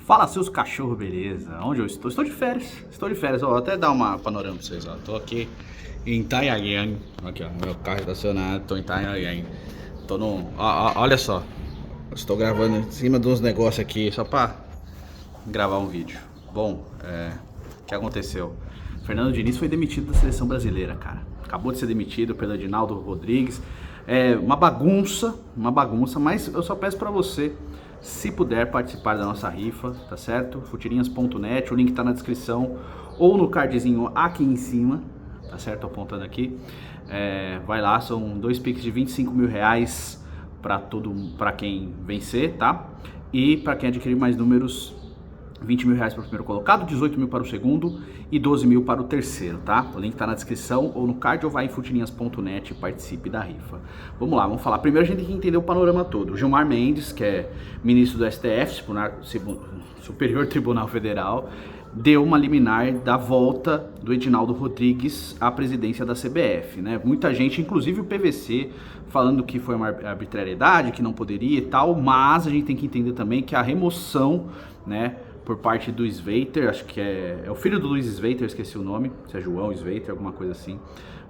Fala, seus cachorros, beleza? Onde eu estou? Estou de férias. Estou de férias. Ó, vou até dar uma panorama pra vocês. Ó. Tô aqui em Itanhaém. Aqui, ó. Meu carro estacionado. Tô em Itanhaém. Tô no... olha só. Estou gravando em cima de uns negócios aqui só pra gravar um vídeo. Bom, o que aconteceu? Fernando Diniz foi demitido da seleção brasileira, cara. Acabou de ser demitido pelo Edinaldo Rodrigues. É uma bagunça, mas eu só peço pra você, se puder, participar da nossa rifa, tá certo? Futirinhas.net, o link tá na descrição ou no cardzinho aqui em cima, tá certo? Apontando aqui. Vai lá, são 2 Pix de 25 mil reais pra quem vencer, tá? E pra quem adquirir mais números, 20 mil reais para o primeiro colocado, 18 mil para o segundo e 12 mil para o terceiro, tá? O link tá na descrição ou no card ou vai em futirinhas.net e participe da rifa. Vamos lá, vamos falar. Primeiro a gente tem que entender o panorama todo. O Gilmar Mendes, que é ministro do STF, Superior Tribunal Federal, deu uma liminar da volta do Edinaldo Rodrigues à presidência da CBF, né? Muita gente, inclusive o PVC, falando que foi uma arbitrariedade, que não poderia e tal, mas a gente tem que entender também que a remoção, né, por parte do Sveiter, acho que é o filho do Luiz Sveiter, esqueci o nome, se é João Sveiter, alguma coisa assim,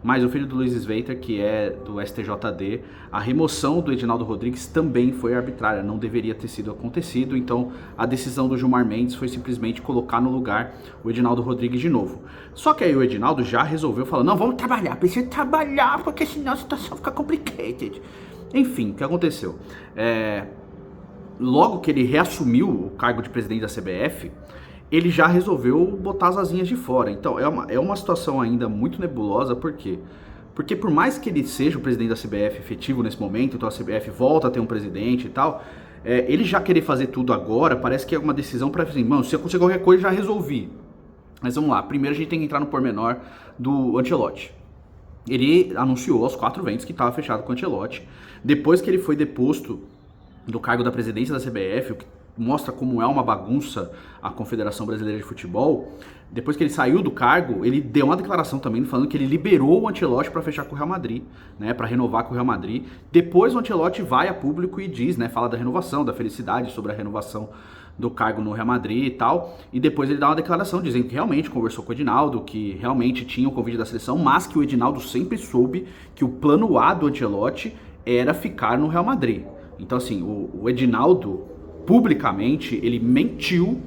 mas o filho do Luiz Sveiter, que é do STJD, a remoção do Edinaldo Rodrigues também foi arbitrária, não deveria ter sido acontecido, então a decisão do Gilmar Mendes foi simplesmente colocar no lugar o Edinaldo Rodrigues de novo. Só que aí o Edinaldo já resolveu falar, não, vamos trabalhar, precisa trabalhar, porque senão a situação fica complicated. Enfim, o que aconteceu? Logo que ele reassumiu o cargo de presidente da CBF, ele já resolveu botar as asinhas de fora. Então é uma situação ainda muito nebulosa, por quê? Porque por mais que ele seja o presidente da CBF efetivo nesse momento, então a CBF volta a ter um presidente e tal, ele já querer fazer tudo agora, parece que é uma decisão para assim, mano, se acontecer qualquer coisa já resolvi. Mas vamos lá, primeiro a gente tem que entrar no pormenor do Ancelotti. Ele anunciou aos 4 ventos que estava fechado com o Ancelotti. Depois que ele foi deposto do cargo da presidência da CBF, o que mostra como é uma bagunça a Confederação Brasileira de Futebol. Depois que ele saiu do cargo, ele deu uma declaração também falando que ele liberou o Ancelotti para fechar com o Real Madrid, né, para renovar com o Real Madrid. Depois o Ancelotti vai a público e diz, né, fala da renovação, da felicidade sobre a renovação do cargo no Real Madrid e tal, e depois ele dá uma declaração dizendo que realmente conversou com o Edinaldo, que realmente tinha o convite da seleção, mas que o Edinaldo sempre soube que o plano A do Ancelotti era ficar no Real Madrid. Então assim, o Edinaldo, publicamente, ele mentiu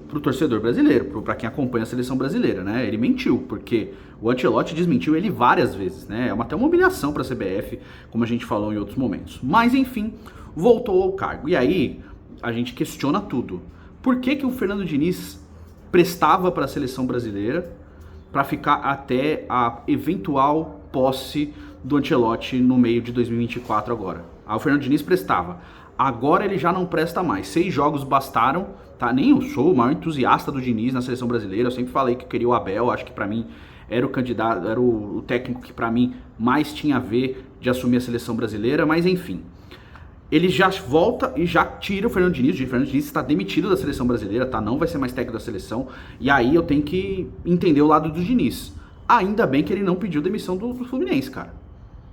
pro torcedor brasileiro, para quem acompanha a seleção brasileira, né? Ele mentiu, porque o Ancelotti desmentiu ele várias vezes, né? É até uma humilhação pra CBF, como a gente falou em outros momentos. Mas enfim, voltou ao cargo. E aí, a gente questiona tudo. Por que o Fernando Diniz prestava para a seleção brasileira para ficar até a eventual posse do Ancelotti no meio de 2024 agora? O Fernando Diniz prestava. Agora ele já não presta mais. 6 jogos bastaram, tá? Nem eu sou o maior entusiasta do Diniz na seleção brasileira. Eu sempre falei que eu queria o Abel. Acho que pra mim era o candidato, era o técnico que pra mim mais tinha a ver de assumir a seleção brasileira. Mas enfim, ele já volta e já tira o Fernando Diniz. O Fernando Diniz está demitido da seleção brasileira, tá? Não vai ser mais técnico da seleção. E aí eu tenho que entender o lado do Diniz. Ainda bem que ele não pediu demissão do Fluminense, cara.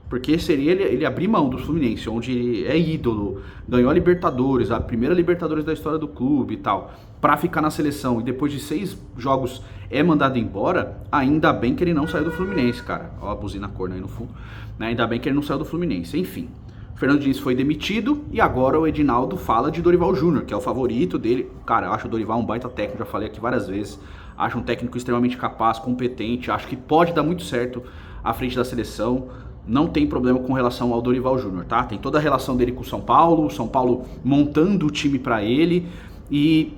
Porque seria ele abrir mão do Fluminense, onde ele é ídolo, ganhou a Libertadores, a primeira Libertadores da história do clube e tal, pra ficar na seleção e depois de 6 jogos é mandado embora. Ainda bem que ele não saiu do Fluminense, cara. Ó a buzina corna aí no fundo, né? Ainda bem que ele não saiu do Fluminense. Enfim, o Fernando Diniz foi demitido e agora o Edinaldo fala de Dorival Júnior, que é o favorito dele. Cara, eu acho o Dorival um baita técnico, já falei aqui várias vezes. Acho um técnico extremamente capaz, competente, acho que pode dar muito certo à frente da seleção. Não tem problema com relação ao Dorival Júnior, tá? Tem toda a relação dele com o São Paulo montando o time pra ele e,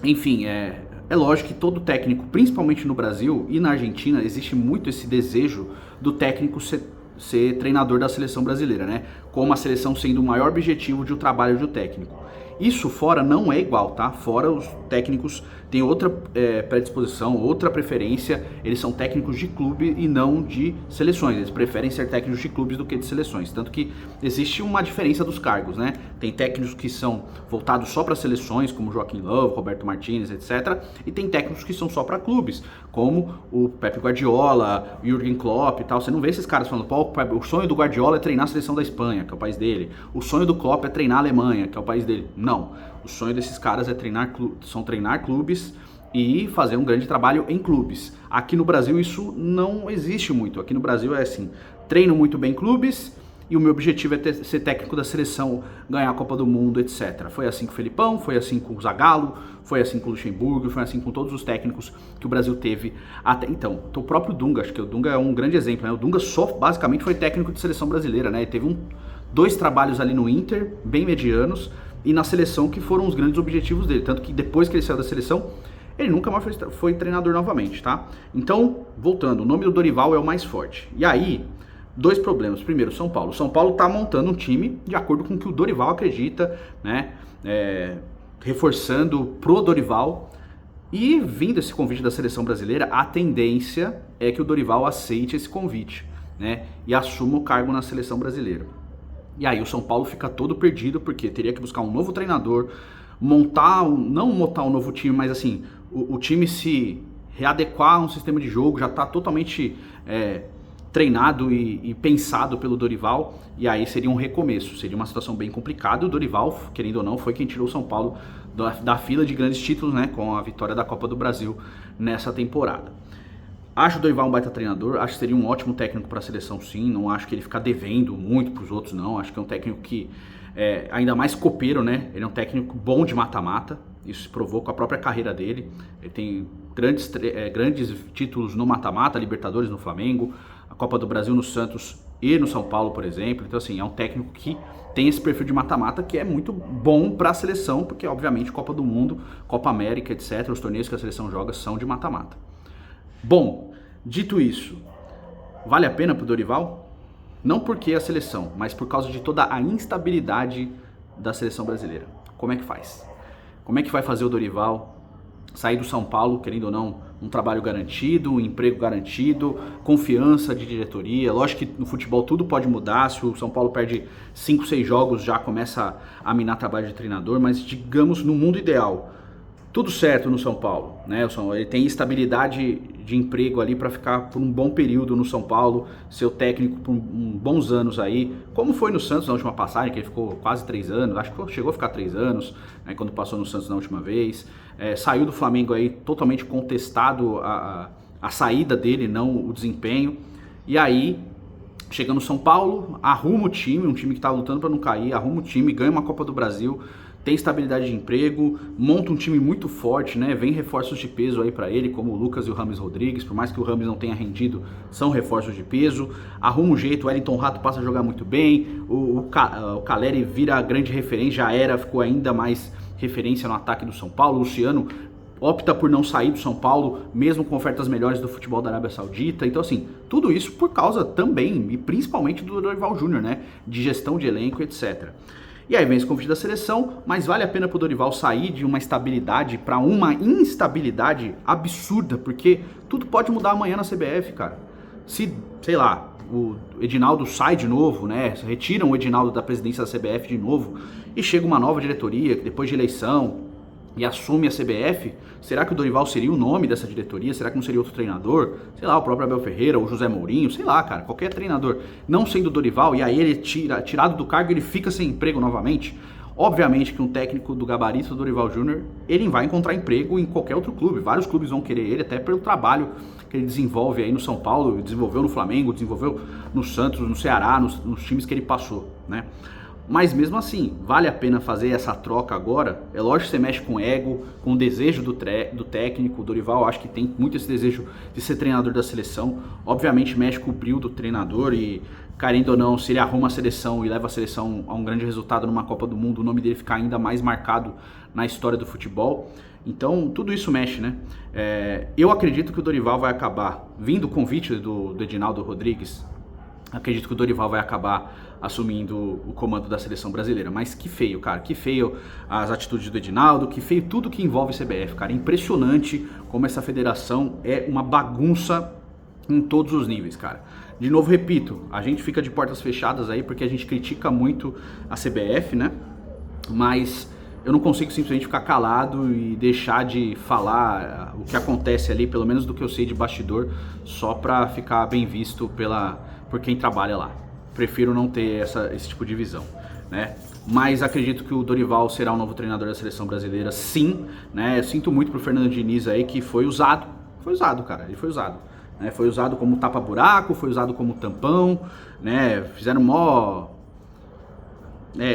enfim, é lógico que todo técnico, principalmente no Brasil e na Argentina, existe muito esse desejo do técnico ser treinador da seleção brasileira, né? Como a seleção sendo o maior objetivo de o trabalho do técnico. Isso fora não é igual, tá? Fora os técnicos têm outra predisposição, outra preferência. Eles são técnicos de clube e não de seleções. Eles preferem ser técnicos de clubes do que de seleções. Tanto que existe uma diferença dos cargos, né? Tem técnicos que são voltados só para seleções, como Joaquim Löw, Roberto Martínez, etc. E tem técnicos que são só para clubes, como o Pep Guardiola, o Jürgen Klopp e tal. Você não vê esses caras falando, pô, o sonho do Guardiola é treinar a seleção da Espanha, que é o país dele. O sonho do Klopp é treinar a Alemanha, que é o país dele. Não. O sonho desses caras é treinar clubes e fazer um grande trabalho em clubes. Aqui no Brasil isso não existe muito. Aqui no Brasil é assim, treino muito bem clubes e o meu objetivo é ser técnico da seleção, ganhar a Copa do Mundo, etc. Foi assim com o Felipão, foi assim com o Zagallo, foi assim com o Luxemburgo, foi assim com todos os técnicos que o Brasil teve até então. Então o próprio Dunga, acho que o Dunga é um grande exemplo, né? O Dunga só basicamente foi técnico de seleção brasileira, né? Ele teve dois trabalhos ali no Inter, bem medianos, e na seleção que foram os grandes objetivos dele. Tanto que depois que ele saiu da seleção, ele nunca mais foi treinador novamente, tá? Então, voltando, o nome do Dorival é o mais forte. E aí, dois problemas. Primeiro, São Paulo. São Paulo tá montando um time de acordo com o que o Dorival acredita, né? Reforçando pro Dorival. E vindo esse convite da seleção brasileira, a tendência é que o Dorival aceite esse convite, né? E assuma o cargo na seleção brasileira. E aí o São Paulo fica todo perdido, porque teria que buscar um novo treinador, não montar um novo time, mas assim, o time se readequar a um sistema de jogo, já está totalmente treinado e pensado pelo Dorival, e aí seria um recomeço, seria uma situação bem complicada. O Dorival, querendo ou não, foi quem tirou o São Paulo da fila de grandes títulos, né, com a vitória da Copa do Brasil nessa temporada. Acho o Dorival um baita treinador, acho que seria um ótimo técnico para a seleção, sim. Não acho que ele ficar devendo muito para os outros, não. Acho que é um técnico que ainda mais copeiro, né? Ele é um técnico bom de mata-mata, isso se provou com a própria carreira dele. Ele tem grandes títulos no mata-mata, Libertadores no Flamengo, a Copa do Brasil no Santos e no São Paulo, por exemplo. Então, assim, é um técnico que tem esse perfil de mata-mata que é muito bom para a seleção, porque, obviamente, Copa do Mundo, Copa América, etc., os torneios que a seleção joga são de mata-mata. Bom, dito isso, vale a pena pro Dorival? Não porque a seleção, mas por causa de toda a instabilidade da seleção brasileira. Como é que faz? Como é que vai fazer o Dorival sair do São Paulo, querendo ou não, um trabalho garantido, um emprego garantido, confiança de diretoria? Lógico que no futebol tudo pode mudar, se o São Paulo perde 5, 6 jogos já começa a minar trabalho de treinador, mas digamos no mundo ideal, tudo certo no São Paulo, né? Ele tem estabilidade de emprego ali para ficar por um bom período no São Paulo, ser o técnico por bons anos aí, como foi no Santos na última passagem, que ele ficou quase 3 anos, acho que chegou a ficar 3 anos, né, quando passou no Santos na última vez. Saiu do Flamengo aí totalmente contestado a saída dele, não o desempenho. E aí, chega no São Paulo, arruma o time, um time que tá lutando para não cair, arruma o time, ganha uma Copa do Brasil, tem estabilidade de emprego, monta um time muito forte, né? Vem reforços de peso aí para ele, como o Lucas e o Rames Rodrigues, por mais que o Rames não tenha rendido, são reforços de peso. Arruma um jeito, o Wellington Rato passa a jogar muito bem, o Caleri vira a grande referência, ficou ainda mais referência no ataque do São Paulo. O Luciano opta por não sair do São Paulo, mesmo com ofertas melhores do futebol da Arábia Saudita. Então, assim, tudo isso por causa também, e principalmente do Dorival Júnior, né? De gestão de elenco, etc. E aí vem esse convite da seleção, mas vale a pena pro Dorival sair de uma estabilidade para uma instabilidade absurda, porque tudo pode mudar amanhã na CBF, cara. Se, sei lá, o Edinaldo sai de novo, né? Retiram o Edinaldo da presidência da CBF de novo e chega uma nova diretoria, depois de eleição, e assume a CBF, será que o Dorival seria o nome dessa diretoria? Será que não seria outro treinador? Sei lá, o próprio Abel Ferreira, o José Mourinho, sei lá, cara, qualquer treinador. Não sendo o Dorival, e aí ele tirado do cargo, ele fica sem emprego novamente. Obviamente que um técnico do gabarito do Dorival Júnior, ele vai encontrar emprego em qualquer outro clube. Vários clubes vão querer ele, até pelo trabalho que ele desenvolve aí no São Paulo, desenvolveu no Flamengo, desenvolveu no Santos, no Ceará, nos times que ele passou, né? Mas mesmo assim, vale a pena fazer essa troca agora? É lógico que você mexe com o ego, com o desejo do técnico. O Dorival, acho que tem muito esse desejo de ser treinador da seleção. Obviamente mexe com o brio do treinador e, querendo ou não, se ele arruma a seleção e leva a seleção a um grande resultado numa Copa do Mundo, o nome dele fica ainda mais marcado na história do futebol. Então, tudo isso mexe, né? Eu acredito que o Dorival vai acabar, vindo o convite do Edinaldo Rodrigues, acredito que o Dorival vai acabar assumindo o comando da seleção brasileira. Mas que feio, cara, que feio as atitudes do Edinaldo, que feio tudo que envolve CBF, cara. É impressionante como essa federação é uma bagunça em todos os níveis, cara. De novo, repito, a gente fica de portas fechadas aí porque a gente critica muito a CBF, né? Mas eu não consigo simplesmente ficar calado e deixar de falar o que acontece ali, pelo menos do que eu sei de bastidor, só pra ficar bem visto por quem trabalha lá. Prefiro não ter esse tipo de visão, né? mas acredito que o Dorival será o novo treinador da seleção brasileira, sim, né? Eu sinto muito pro Fernando Diniz aí que foi usado, cara, ele foi usado, né? Foi usado como tapa-buraco, foi usado como tampão, né? Fizeram mó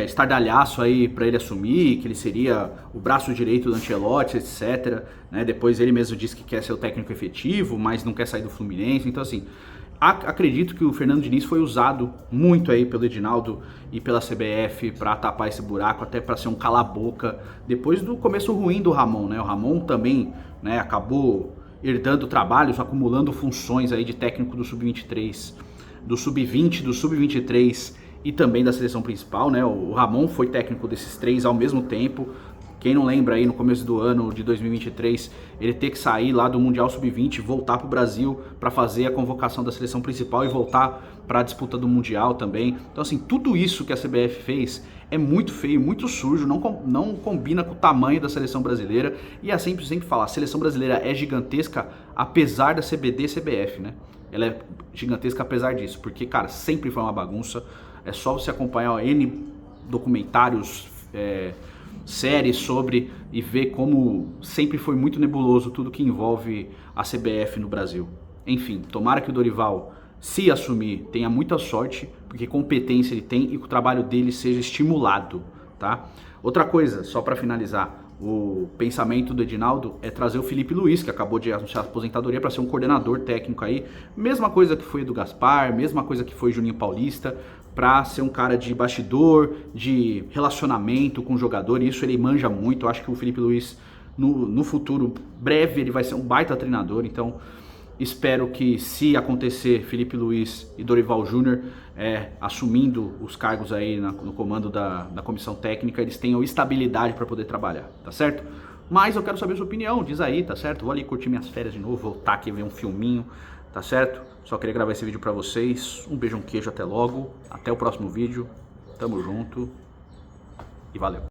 estardalhaço aí para ele assumir, que ele seria o braço direito do Ancelotti, etc. Né? Depois ele mesmo disse que quer ser o técnico efetivo, mas não quer sair do Fluminense. Então, assim, acredito que o Fernando Diniz foi usado muito aí pelo Edinaldo e pela CBF para tapar esse buraco, até para ser um cala-boca, depois do começo ruim do Ramon, né? O Ramon também, né, acabou herdando trabalhos, acumulando funções aí de técnico do Sub-23, do Sub-20, do Sub-23 e também da seleção principal, né? O Ramon foi técnico desses três ao mesmo tempo. Quem não lembra aí, no começo do ano de 2023, ele ter que sair lá do Mundial Sub-20, voltar para o Brasil para fazer a convocação da seleção principal e voltar para a disputa do Mundial também. Então, assim, tudo isso que a CBF fez é muito feio, muito sujo, não combina com o tamanho da seleção brasileira. E é sempre falar, a seleção brasileira é gigantesca apesar da CBD e CBF, né? Ela é gigantesca apesar disso, porque, cara, sempre foi uma bagunça. É só você acompanhar N documentários, séries sobre e ver como sempre foi muito nebuloso tudo que envolve a CBF no Brasil. Enfim, tomara que o Dorival, se assumir, tenha muita sorte, porque competência ele tem e que o trabalho dele seja estimulado, tá? Outra coisa, só para finalizar, o pensamento do Edinaldo é trazer o Felipe Luiz, que acabou de anunciar a aposentadoria, para ser um coordenador técnico aí. Mesma coisa que foi do Gaspar, mesma coisa que foi Juninho Paulista, para ser um cara de bastidor, de relacionamento com o jogador. E isso ele manja muito. Eu acho que o Felipe Luiz, no futuro breve, ele vai ser um baita treinador. Então, espero que, se acontecer Felipe Luiz e Dorival Júnior assumindo os cargos aí no comando da comissão técnica, eles tenham estabilidade para poder trabalhar, tá certo? Mas eu quero saber a sua opinião, diz aí, tá certo? Vou ali curtir minhas férias de novo, voltar aqui ver um filminho, tá certo? Só queria gravar esse vídeo pra vocês. Um beijo, um queijo, até logo. Até o próximo vídeo. Tamo junto e valeu.